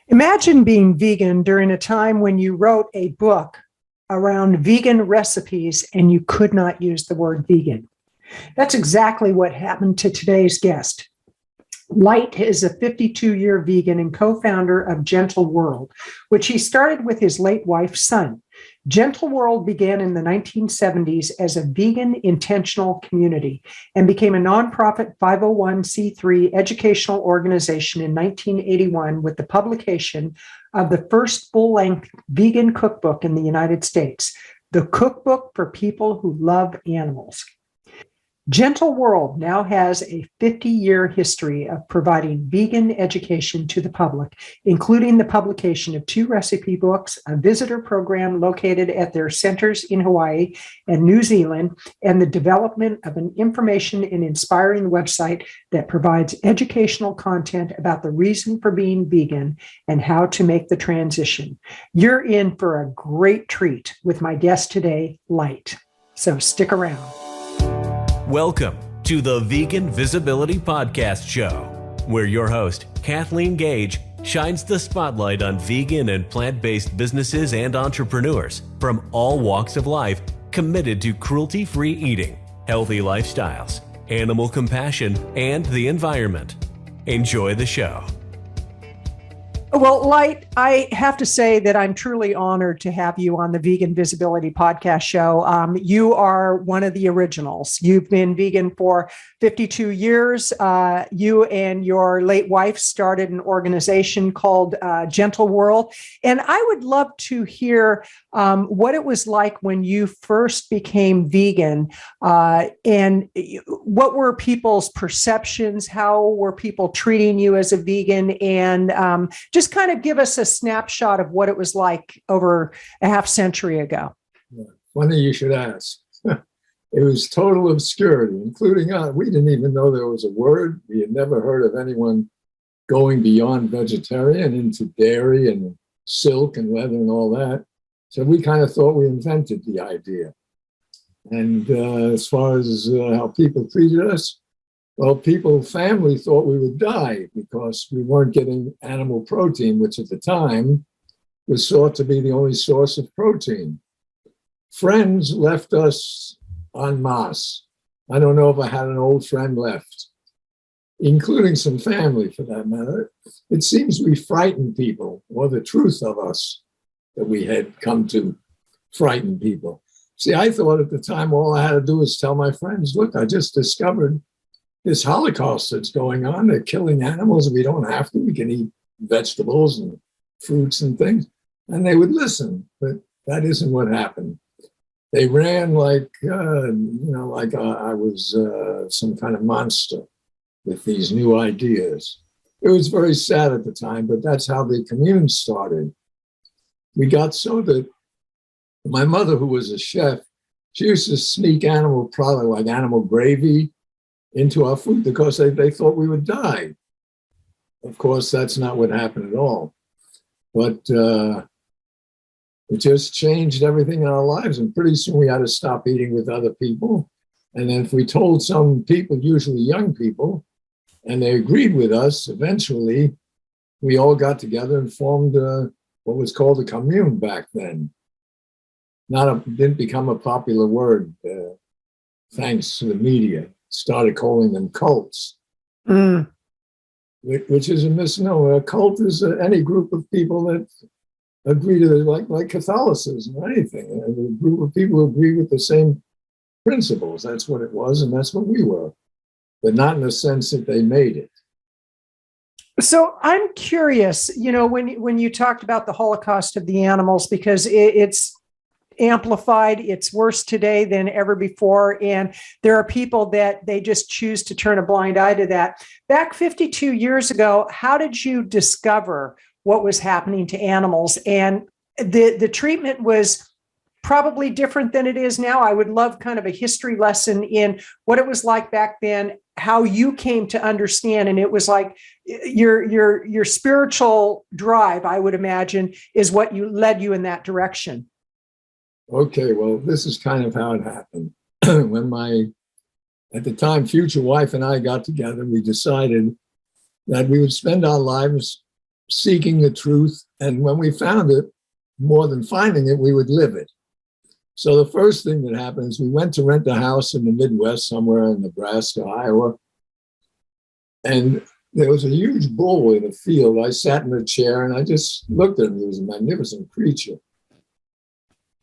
Imagine being vegan during a time when you wrote a book around vegan recipes and you could not use the word vegan. That's exactly what happened to today's guest. Light is a 52-year vegan and co-founder of Gentle World, which he started with his late wife's son. Gentle World began in the 1970s as a vegan intentional community and became a nonprofit 501c3 educational organization in 1981 with the publication of the first full-length vegan cookbook in the United States, the Cookbook for People Who Love Animals. Gentle World now has a 50-year history of providing vegan education to the public, including the publication of 2 recipe books, a visitor program located at their centers in Hawaii and New Zealand, and the development of an information and inspiring website that provides educational content about the reason for being vegan and how to make the transition. You're in for a great treat with my guest today, Light. So stick around. Welcome to the Vegan Visibility Podcast Show, where your host, Kathleen Gage, shines the spotlight on vegan and plant-based businesses and entrepreneurs from all walks of life committed to cruelty-free eating, healthy lifestyles, animal compassion, and the environment. Enjoy the show. Well, Light, I have to say that I'm truly honored to have you on the Vegan Visibility Podcast Show. You are one of the originals. You've been vegan for 52 years. You and your late wife started an organization called Gentle World. And I would love to hear what it was like when you first became vegan and what were people's perceptions? How were people treating you as a vegan? And just kind of give us a snapshot of what it was like over a half century ago. Yeah. Funny you should ask. It was total obscurity, including us. We didn't even know there was a word. We had never heard of anyone going beyond vegetarian into dairy and silk and leather and all that. So we kind of thought we invented the idea. And as far as how people treated us, well, family thought we would die because we weren't getting animal protein, which at the time was thought to be the only source of protein. Friends left us en masse. I don't know if I had an old friend left, including some family for that matter. It seems we frightened people, or the truth of us, that we had come to frighten people. See, I thought at the time all I had to do was tell my friends, look, I just discovered this Holocaust that's going on. They're killing animals. We don't have to. We can eat vegetables and fruits and things. And they would listen, but that isn't what happened. They ran like I was some kind of monster with these new ideas. It was very sad at the time, but that's how the commune started. We got so that my mother, who was a chef, she used to sneak animal product like animal gravy into our food because they thought we would die. Of course, that's not what happened at all. But it just changed everything in our lives. And pretty soon we had to stop eating with other people. And then if we told some people, usually young people, and they agreed with us, eventually we all got together and formed what was called a commune back then. Didn't become a popular word, thanks to the media. Started calling them cults, which is a misnomer. A cult is any group of people that agree to like Catholicism or anything. A group of people who agree with the same principles. That's what it was, and that's what we were, but not in the sense that they made it. So I'm curious, when you talked about the Holocaust of the animals, because it's amplified, it's worse today than ever before. And there are people that they just choose to turn a blind eye to that. Back 52 years ago, how did you discover what was happening to animals? And the treatment was probably different than it is now. I would love kind of a history lesson in what it was like back then, how you came to understand. And it was like your spiritual drive, I would imagine, is what led you in that direction. Okay, well, this is kind of how it happened. When at the time, future wife and I got together, we decided that we would spend our lives seeking the truth. And when we found it, more than finding it, we would live it. So the first thing that happened is we went to rent a house in the Midwest, somewhere in Nebraska, Iowa. And there was a huge bull in a field. I sat in a chair and I just looked at him. He was a magnificent creature.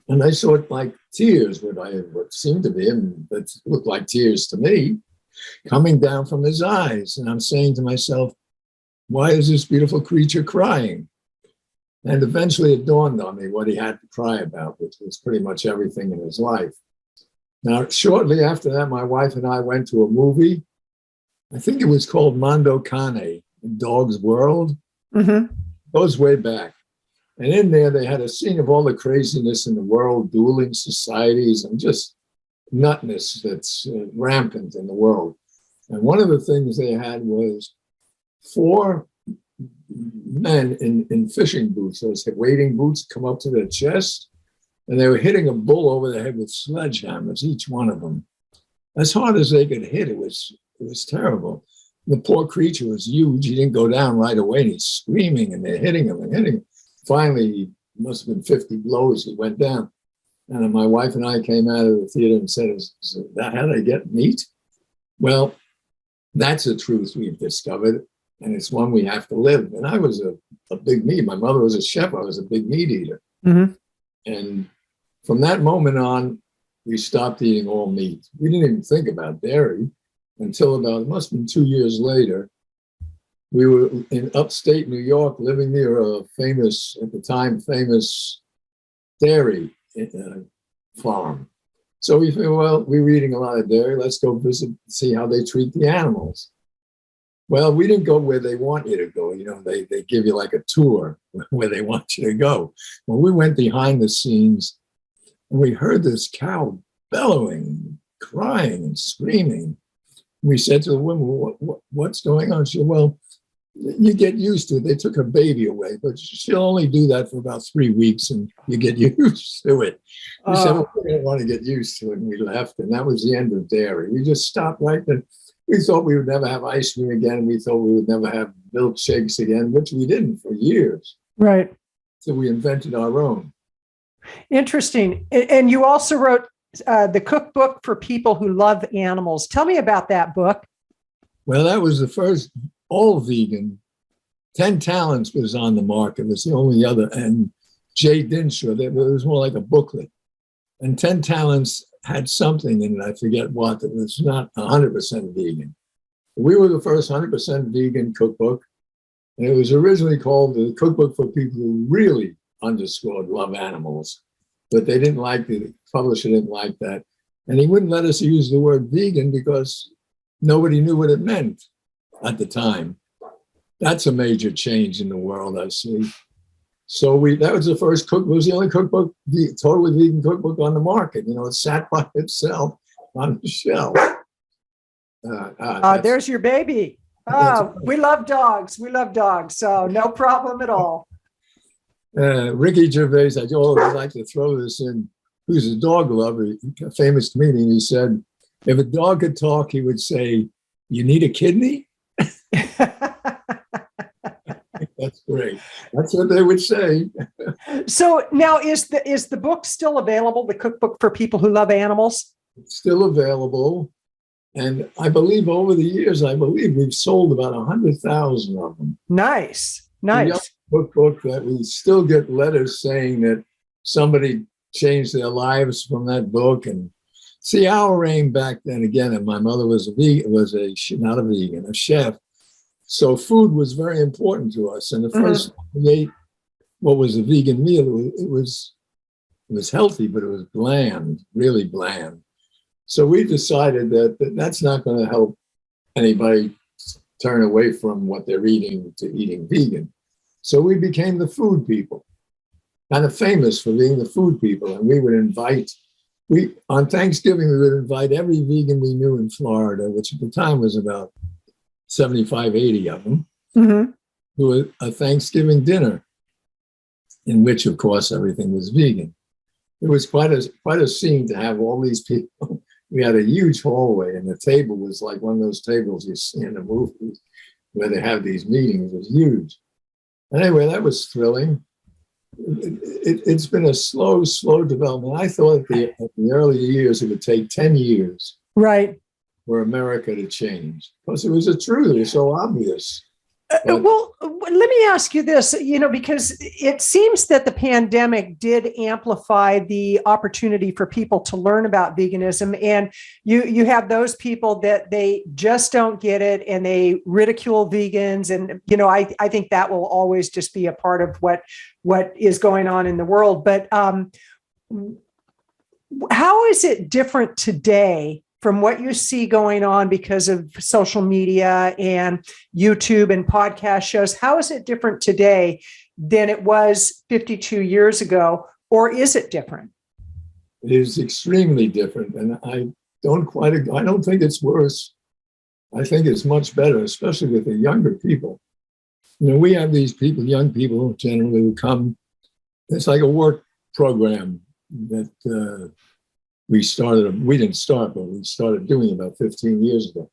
And I saw like tears, what seemed to be, and that looked like tears to me, coming down from his eyes. And I'm saying to myself, why is this beautiful creature crying? And eventually it dawned on me what he had to cry about, which was pretty much everything in his life. Now, shortly after that, my wife and I went to a movie. I think it was called Mondo Cane, Dog's World. Mm-hmm. Goes way back. And in there, they had a scene of all the craziness in the world, dueling societies, and just nutness that's rampant in the world. And one of the things they had was 4 men in fishing boots, those wading boots, come up to their chest, and they were hitting a bull over the head with sledgehammers, each one of them. As hard as they could hit, it was terrible. The poor creature was huge. He didn't go down right away, and he's screaming, and they're hitting him and hitting him. Finally, he must have been 50 blows. He went down. And my wife and I came out of the theater and said, is that how they get meat? Well, that's a truth we've discovered, and it's one we have to live. And I was a big meat. My mother was a chef. I was a big meat eater. Mm-hmm. And from that moment on, we stopped eating all meat. We didn't even think about dairy until about, it must have been 2 years later. We were in upstate New York, living near a famous, at the time, famous dairy farm. So we figured, well, we were eating a lot of dairy. Let's go visit, see how they treat the animals. Well, we didn't go where they want you to go. You know, they give you like a tour where they want you to go. Well, we went behind the scenes, and we heard this cow bellowing, crying, and screaming. We said to the woman, what's going on? She said, well, you get used to it. They took her baby away, but she'll only do that for about 3 weeks, and you get used to it. We said, well, we don't want to get used to it, and we left, and that was the end of dairy. We just stopped right there. We thought we would never have ice cream again. We thought we would never have milkshakes again, which we didn't for years. Right. So we invented our own. Interesting. And you also wrote the cookbook for people who love animals. Tell me about that book. Well, that was the first all vegan. 10 Talents was on the market. It was the only other. And Jay Dinshaw, it was more like a booklet. And 10 Talents had something in it, I forget what, that was not 100% vegan. We were the first 100% vegan cookbook. And it was originally called the Cookbook for People Who Really underscored love animals. But they didn't like the publisher didn't like that. And he wouldn't let us use the word vegan because nobody knew what it meant at the time. That's a major change in the world, I see. So that was the first cookbook. It was the only cookbook, the totally vegan cookbook on the market. You know, it sat by itself on the shelf. There's your baby. We love dogs. We love dogs. So no problem at all. Ricky Gervais, I'd like to throw this in, who's a dog lover, a famous comedian. He said, if a dog could talk, he would say, you need a kidney? That's great. That's what they would say. So now is the book still available, the cookbook for people who love animals? It's still available. And I believe over the years, we've sold about 100,000 of them. Nice. Cookbook that we still get letters saying that somebody changed their lives from that book. And see, our aim back then, again, and my mother was not a vegan, a chef. So food was very important to us. And the first time we ate what was a vegan meal, it was healthy, but it was bland, really bland. So we decided that that's not going to help anybody turn away from what they're eating to eating vegan. So we became the food people, kind of famous for being the food people. And we would on Thanksgiving, we would invite every vegan we knew in Florida, which at the time was about 75, 80 of them, to a Thanksgiving dinner, in which, of course, everything was vegan. It was quite a scene to have all these people. We had a huge hallway, and the table was like one of those tables you see in the movies where they have these meetings. It was huge. Anyway, that was thrilling. It's been a slow development. I thought at the early years it would take 10 years Right. for America to change because it was the truth. It was so obvious. Well, let me ask you this, because it seems that the pandemic did amplify the opportunity for people to learn about veganism. And you have those people that they just don't get it and they ridicule vegans. And, I think that will always just be a part of what is going on in the world. But how is it different today from what you see going on because of social media and YouTube and podcast shows? How is it different today than it was 52 years ago? Or is it different? It is extremely different. And I don't think it's worse. I think it's much better, especially with the younger people. We have these people, young people generally who come, it's like a work program that we didn't start, but we started doing about 15 years ago.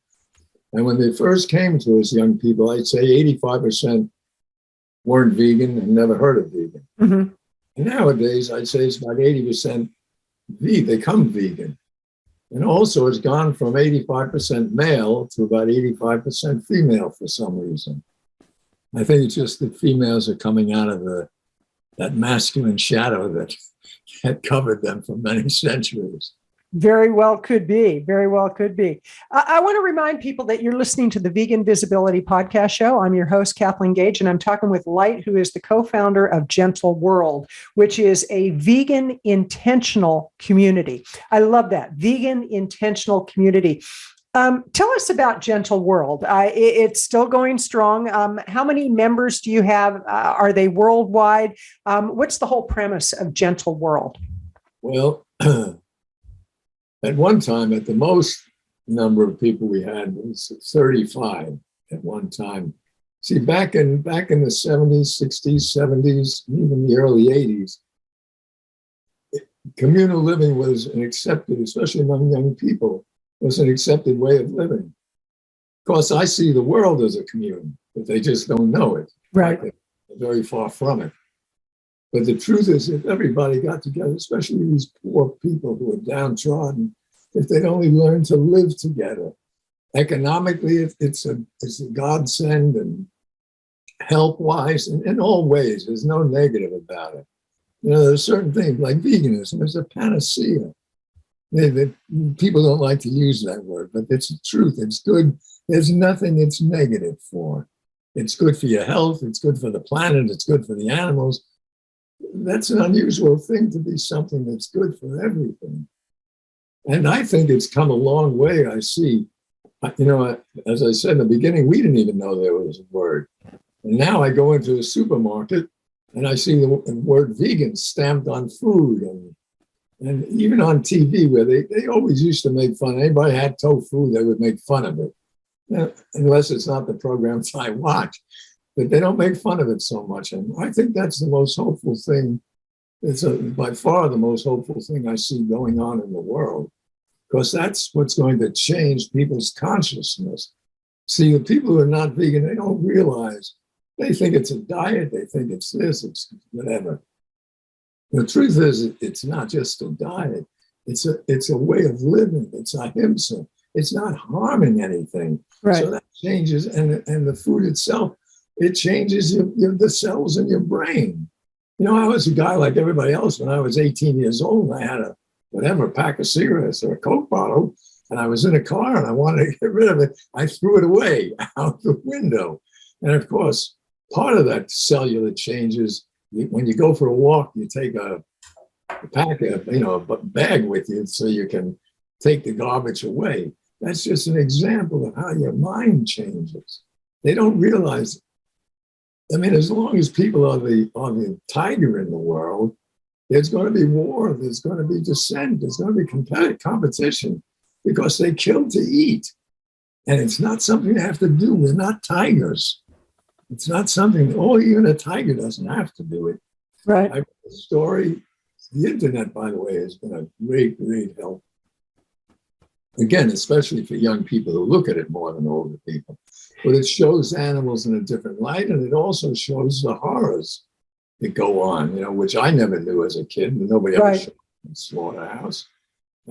And when they first came to us, young people, I'd say 85% weren't vegan and never heard of vegan. Mm-hmm. And nowadays, I'd say it's about 80% become vegan. And also it's gone from 85% male to about 85% female for some reason. I think it's just that females are coming out of that masculine shadow that had covered them for many centuries. Very well could be. Very well could be. I want to remind people that you're listening to the Vegan Visibility Podcast Show. I'm your host, Kathleen Gage, and I'm talking with Light, who is the co-founder of Gentle World, which is a vegan intentional community. I love that. Vegan intentional community. Tell us about Gentle World. It's still going strong. How many members do you have? Are they worldwide? What's the whole premise of Gentle World? Well, at one time, at the most number of people we had was 35 at one time. See, back in the 70s, 60s, 70s, even the early 80s, communal living was an accepted, especially among young people, was an accepted way of living. Of course, I see the world as a commune, but they just don't know it. Right. They're very far from it. But the truth is, if everybody got together, especially these poor people who are downtrodden, if they'd only learn to live together, economically, it's a godsend, and health-wise, in all ways, there's no negative about it. There's certain things like veganism is a panacea. People don't like to use that word, but it's the truth. It's good. There's nothing it's negative for. It's good for your health. It's good for the planet. It's good for the animals. That's an unusual thing to be something that's good for everything. And I think it's come a long way. I see, as I said in the beginning, we didn't even know there was a word. And now I go into a supermarket and I see the word vegan stamped on food and even on TV, where they always used to make fun. Anybody had tofu, they would make fun of it, unless it's not the programs I watch. But they don't make fun of it so much. And I think that's the most hopeful thing. It's by far the most hopeful thing I see going on in the world, because that's what's going to change people's consciousness. See, the people who are not vegan, they don't realize. They think it's a diet. They think it's this, it's whatever. The truth is, it's not just a diet. It's a way of living. It's ahimsa. It's not harming anything. Right. So that changes, and the food itself, it changes the cells in your brain. I was a guy like everybody else when I was 18 years old. And I had a pack of cigarettes or a Coke bottle, and I was in a car and I wanted to get rid of it. I threw it away out the window. And of course, part of that cellular changes. When you go for a walk, you take a bag with you so you can take the garbage away. That's just an example of how your mind changes. They don't realize. As long as people are the tiger in the world, there's going to be war, there's going to be dissent, there's going to be competition, because they kill to eat. And it's not something they have to do. We're not tigers. It's not something, even a tiger doesn't have to do it. Right. I read a story. The internet, by the way, has been a great, great help. Again, especially for young people who look at it more than older people. But it shows animals in a different light, and it also shows the horrors that go on, which I never knew as a kid. Nobody ever showed me in the slaughterhouse.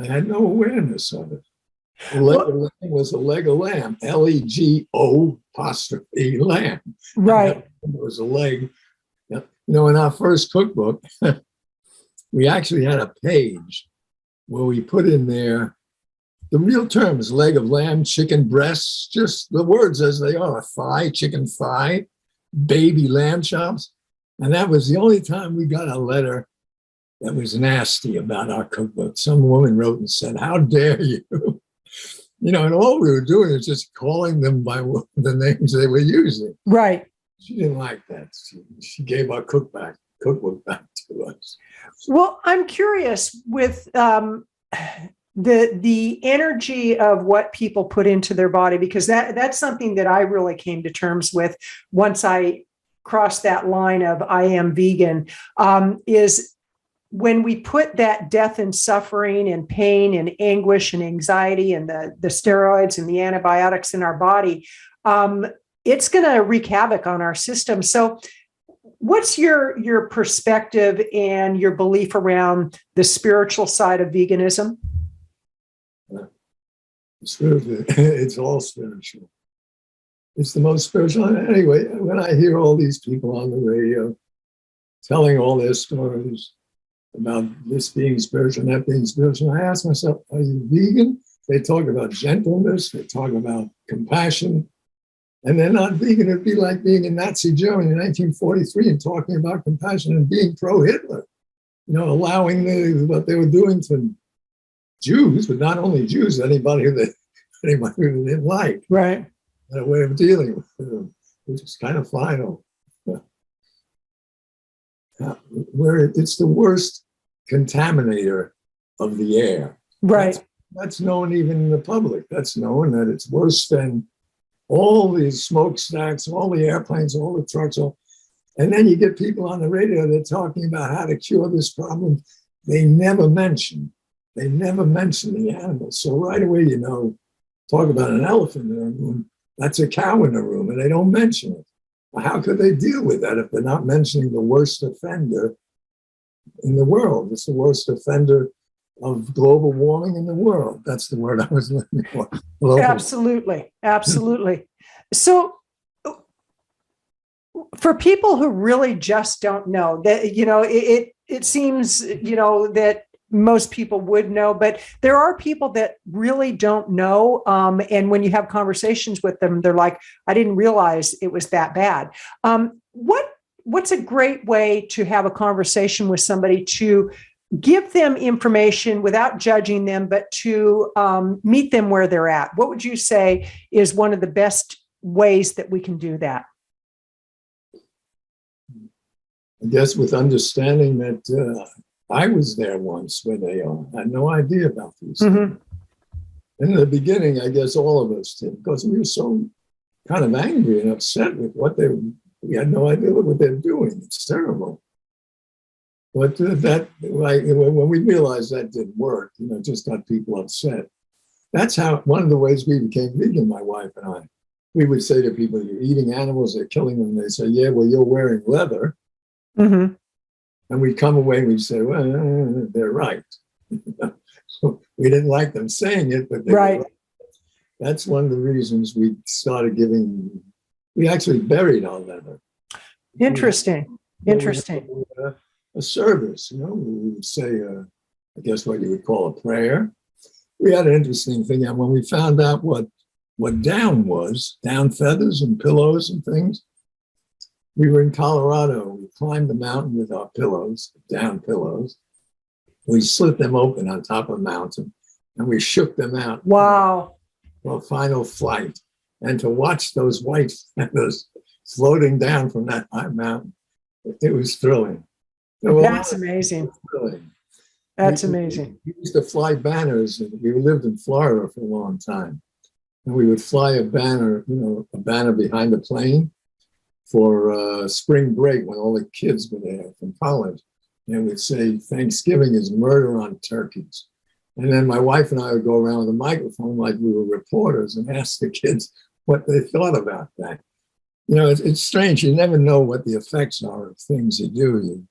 I had no awareness of it. The leg of lamb was a leg of lamb, LEGO apostrophe lamb. Right. It was a leg. In our first cookbook, we actually had a page where we put in there the real terms: leg of lamb, chicken breasts, just the words as they are: thigh, chicken thigh, baby lamb chops. And that was the only time we got a letter that was nasty about our cookbook. Some woman wrote and said, "How dare you?" And all we were doing is just calling them by the names they were using. Right. She didn't like that. She gave our cookbook back to us. Well, I'm curious with the energy of what people put into their body, because that's something that I really came to terms with once I crossed that line of I am vegan, is when we put that death and suffering and pain and anguish and anxiety and the steroids and the antibiotics in our body, it's going to wreak havoc on our system. So what's your perspective and your belief around the spiritual side of veganism? It's all spiritual. It's the most spiritual. Anyway, when I hear all these people on the radio telling all their stories about this being spiritual, that being spiritual, I ask myself, are you vegan? They talk about gentleness, they talk about compassion, and they're not vegan. It'd be like being in Nazi Germany in 1943 and talking about compassion and being pro-Hitler, allowing what they were doing to Jews, but not only Jews, anybody who they didn't like. Right. A way of dealing with them, which is kind of final. Where it's the worst contaminator of the air. Right. That's known even in the public. That's known that it's worse than all these smokestacks, all the airplanes, all the trucks. And then you get people on the radio, they're talking about how to cure this problem. They never mention the animals. So right away, talk about an elephant in a room. That's a cow in a room, and they don't mention it. Well, how could they deal with that if they're not mentioning the worst offender in the world? It's the worst offender of global warming in the world. That's the word I was looking for. Absolutely. Absolutely. So for people who really just don't know, that, it seems, that most people would know, but there are people that really don't know. And when you have conversations with them, they're like, I didn't realize it was that bad. What's a great way to have a conversation with somebody to give them information without judging them, but to meet them where they're at? What would you say is one of the best ways that we can do that? I guess with understanding that I was there once where they are. I had no idea about these things. In the beginning, I guess all of us did, because we were so kind of angry and upset with we had no idea what they're doing. It's terrible. But when we realized that didn't work, just got people upset. That's one of the ways we became vegan, my wife and I. We would say to people, you're eating animals, they're killing them. They say, yeah, well, you're wearing leather. Mm-hmm. And we'd come away and we'd say, well, they're right. So we didn't like them saying it, but they were right. That's one of the reasons we started we actually buried our leather. Interesting. A service, we would say, I guess what you would call a prayer. We had an interesting thing. And when we found out what down was, down feathers and pillows and things, we were in Colorado. We climbed the mountain with our pillows, down pillows. We slit them open on top of a mountain and we shook them out. Wow. For a final flight. And to watch those white feathers floating down from that high mountain, it was thrilling. That's amazing. That's amazing. We used to fly banners. We lived in Florida for a long time. And we would fly a banner behind the plane for spring break when all the kids were there from college. And we'd say, Thanksgiving is murder on turkeys. And then my wife and I would go around with a microphone like we were reporters and ask the kids, what they thought about that. You know, it's strange. You never know what the effects are of things you do.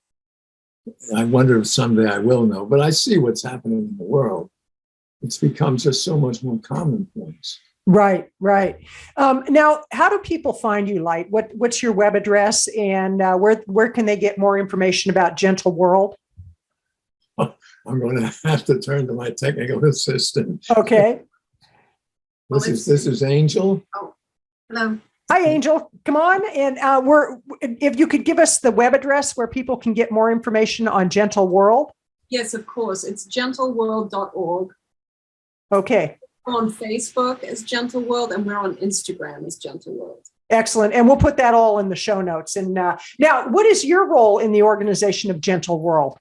I wonder if someday I will know, but I see what's happening in the world. It's become just so much more commonplace. Right, right. Now, how do people find you, Light? What's your web address, and where can they get more information about Gentle World? I'm going to have to turn to my technical assistant. Okay. This is Angel. Oh, hello. Hi, Angel. Come on, and if you could give us the web address where people can get more information on Gentle World. Yes, of course. It's gentleworld.org. Okay. We're on Facebook as Gentle World, and we're on Instagram as Gentle World. Excellent. And we'll put that all in the show notes. And now, what is your role in the organization of Gentle World?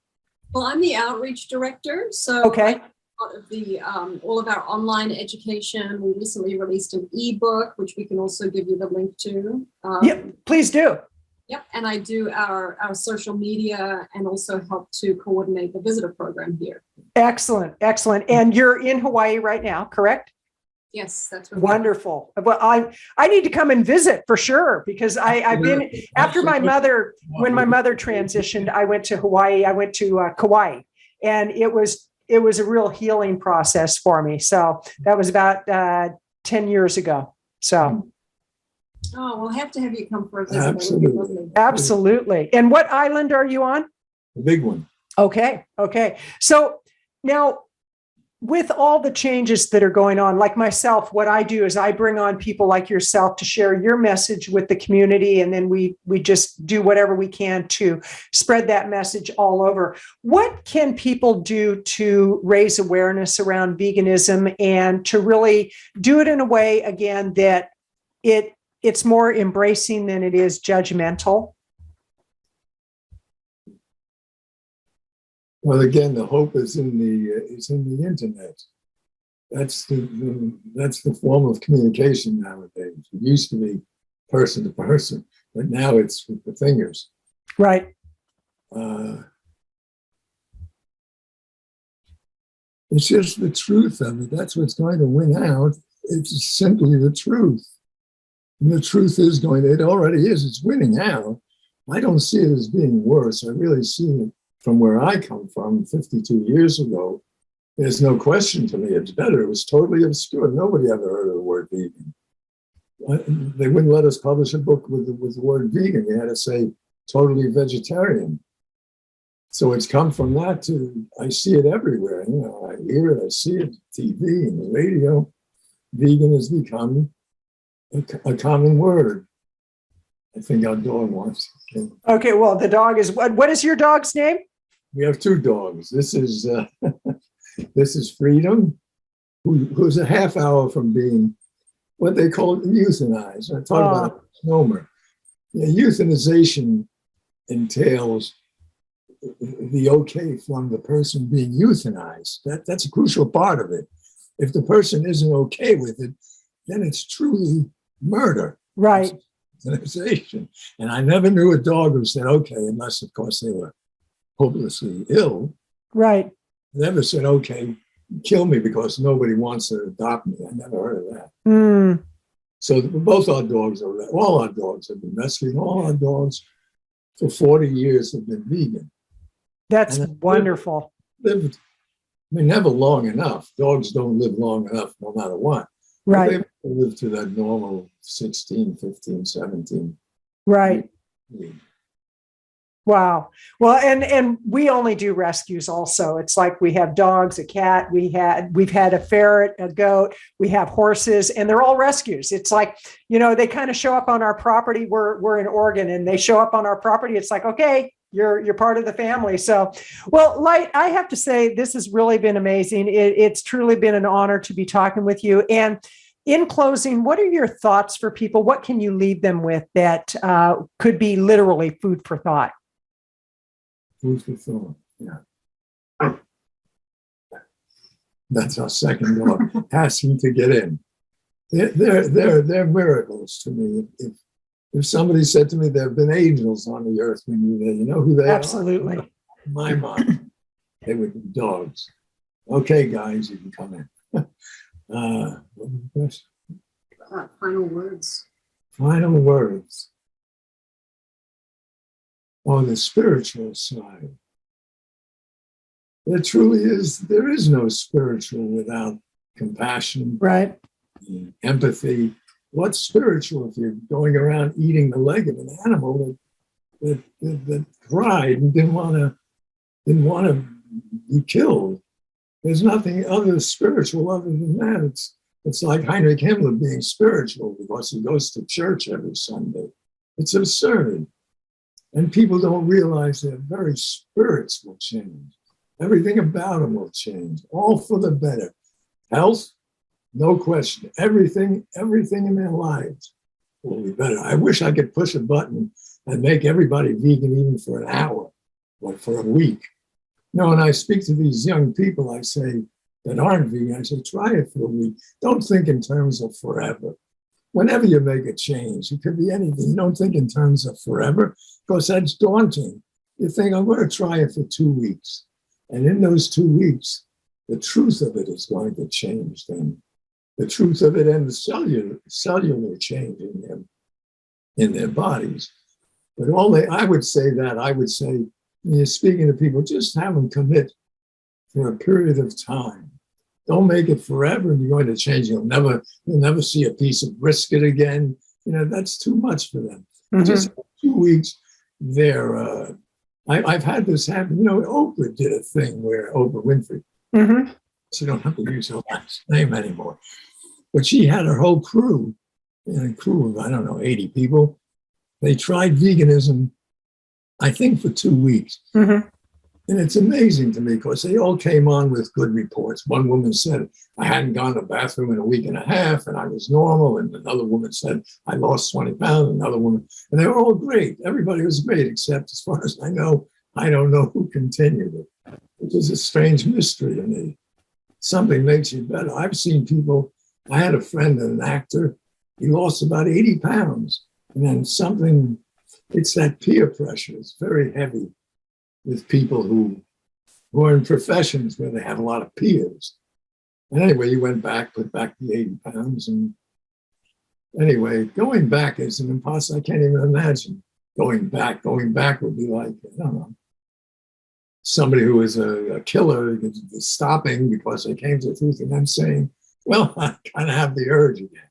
Well, I'm the outreach director. So Okay. part of the all of our online education. We recently released an ebook, which we can also give you the link to. Yep, please do. Yep. And I do our social media and also help to coordinate the visitor program here. Excellent. Excellent. And you're in Hawaii right now, correct? Yes, that's right. Wonderful. Well, I need to come and visit for sure, because I've been, after my mother, when my mother transitioned, I went to Hawaii. I went to Kauai, and it was a real healing process for me. So that was about 10 years ago. So. Oh, we'll have to have you come for a visit. Absolutely. Absolutely. And what island are you on? The big one. Okay. Okay. So now, with all the changes that are going on, like myself, what I do is I bring on people like yourself to share your message with the community. And then we just do whatever we can to spread that message all over. What can people do to raise awareness around veganism and to really do it in a way, again, that it's more embracing than it is judgmental? Well, again, the hope is in the internet. That's the form of communication nowadays. It used to be person to person, but now it's with the fingers. Right. It's just the truth of it. That's what's going to win out. It's simply the truth. And the truth is it already is. It's winning out. I don't see it as being worse. I really see it from where I come from 52 years ago. There's no question to me it's better. It was totally obscure. Nobody ever heard of the word vegan. They wouldn't let us publish a book with the word vegan. They had to say totally vegetarian. So it's come from that to, I see it everywhere. You know, I hear it, I see it, TV and the radio. Vegan has become a common word. I think our dog wants it. Okay, well, the dog is, what is your dog's name? We have two dogs. This is Freedom, who's a half hour from being what they call euthanized. I talk about a misnomer. Yeah, euthanization entails the okay from the person being euthanized. That's a crucial part of it. If the person isn't okay with it, then it's truly murder. Right. Euthanization. And I never knew a dog who said okay, unless of course they were hopelessly ill. Right. Never said, okay, kill me because nobody wants to adopt me. I never heard of that. Mm. So both our dogs all our dogs have been rescued. All our dogs for 40 years have been vegan. That's wonderful. Lived, never long enough. Dogs don't live long enough no matter what. Right. But they live to that normal 16, 15, 17. Right. Yeah. Wow. Well, and we only do rescues also. It's like we have dogs, a cat, we've had a ferret, a goat, we have horses, and they're all rescues. It's like, they kind of show up on our property. We're in Oregon and they show up on our property. It's like, okay, you're part of the family. So, well, Light, I have to say, this has really been amazing. It's truly been an honor to be talking with you. And in closing, what are your thoughts for people? What can you leave them with that could be literally food for thought? Food for thought, yeah. That's our second dog asking to get in. They're miracles to me. If somebody said to me there have been angels on the earth when you're there, you know who they Absolutely. are? In my mind, they would be dogs. Okay, guys, you can come in. final words. Final words. On the spiritual side, there is no spiritual without compassion, Right. empathy. What's spiritual if you're going around eating the leg of an animal that cried and didn't want to be killed? There's nothing other spiritual other than that. It's like Heinrich Himmler being spiritual because he goes to church every Sunday. It's absurd. And people don't realize their very spirits will change. Everything about them will change, all for the better. Health, no question. Everything in their lives will be better. I wish I could push a button and make everybody vegan even for an hour or for a week. No, when I speak to these young people, I say, that aren't vegan, I say, try it for a week. Don't think in terms of forever. Whenever you make a change, it could be anything. You don't think in terms of forever because that's daunting. You think, I'm going to try it for 2 weeks. And in those 2 weeks, the truth of it is going to change them. The truth of it and the cellular change in their bodies. But I would say, when you're speaking to people, just have them commit for a period of time. Don't make it forever and you're going to change. You'll never see a piece of brisket again. That's too much for them. Mm-hmm. Just 2 weeks there. I've had this happen. Oprah did a thing where Oprah Winfrey, mm-hmm. She don't have to use her last name anymore, but she had her whole crew, a crew of, I don't know, 80 people. They tried veganism, I think, for 2 weeks. Mm-hmm. And it's amazing to me because they all came on with good reports. One woman said, I hadn't gone to the bathroom in a week and a half and I was normal. And another woman said, I lost 20 pounds. Another woman, and they were all great. Everybody was great, except as far as I know, I don't know who continued it. It was a strange mystery to me. Something makes you better. I've seen people, I had a friend, an actor, he lost about 80 pounds. And then it's that peer pressure. It's very heavy with people who are in professions where they have a lot of peers. And anyway, he went back, put back the 80 pounds. And anyway, going back is an impossible. I can't even imagine going back. Going back would be like, I don't know, somebody who is a killer is stopping because they came to the truth and then saying, well, I kind of have the urge again.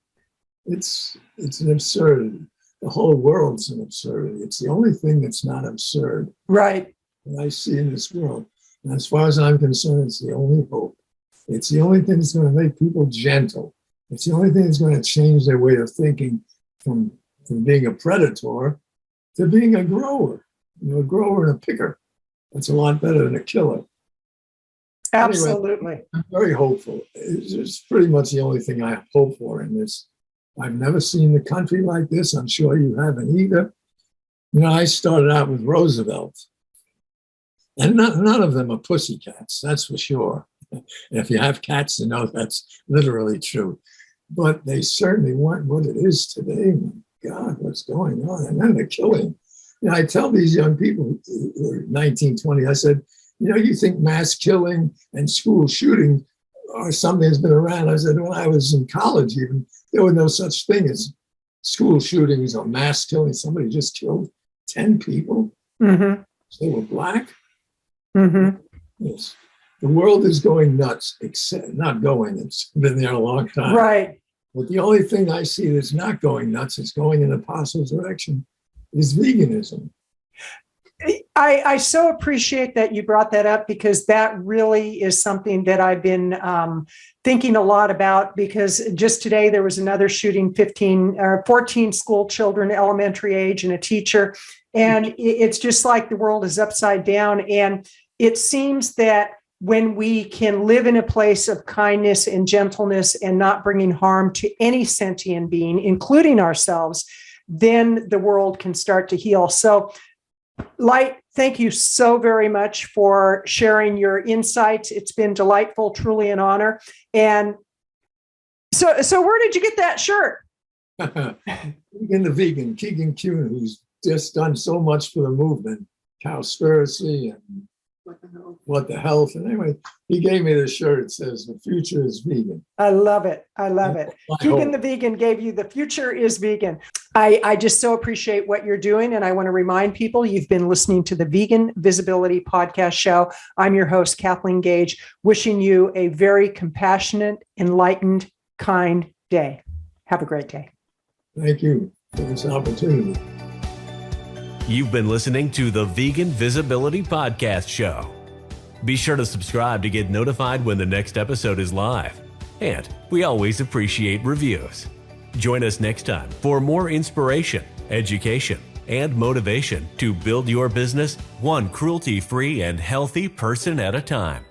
It's an absurdity. The whole world's an absurdity. It's the only thing that's not absurd. Right. That I see in this world. And as far as I'm concerned, it's the only hope. It's the only thing that's going to make people gentle. It's the only thing that's going to change their way of thinking from being a predator to being a grower. A grower and a picker. That's a lot better than a killer. Absolutely. Anyway, I'm very hopeful. It's pretty much the only thing I hope for in this. I've never seen the country like this. I'm sure you haven't either. I started out with Roosevelt. And none of them are pussycats, that's for sure. And if you have cats, you know that's literally true. But they certainly weren't what it is today. My God, what's going on? And then the killing. I tell these young people who are 19, 20, I said, you think mass killing and school shooting are something that's been around. I said, when I was in college even, there was no such thing as school shootings or mass killing. Somebody just killed 10 people. Mm-hmm. They were Black. Mm-hmm. Yes. The world is going nuts, except not going. It's been there a long time. Right. But the only thing I see that's not going nuts, is going in a positive direction, is veganism. I so appreciate that you brought that up because that really is something that I've been thinking a lot about because just today there was another shooting, 14 school children, elementary age, and a teacher. And it's just like the world is upside down. And it seems that when we can live in a place of kindness and gentleness and not bringing harm to any sentient being, including ourselves, then the world can start to heal. So, Light, thank you so very much for sharing your insights. It's been delightful, truly an honor. And so where did you get that shirt? In the vegan, Keegan Kuhn, who's just done so much for the movement, Cowspiracy and what the health. And anyway, he gave me this shirt. It says, "The future is vegan." I love it. I love it. Keegan the Vegan gave you "The future is vegan." I just so appreciate what you're doing. And I want to remind people you've been listening to the Vegan Visibility Podcast Show. I'm your host, Kathleen Gage, wishing you a very compassionate, enlightened, kind day. Have a great day. Thank you for this opportunity. You've been listening to the Vegan Visibility Podcast Show. Be sure to subscribe to get notified when the next episode is live. And we always appreciate reviews. Join us next time for more inspiration, education, and motivation to build your business one cruelty-free and healthy person at a time.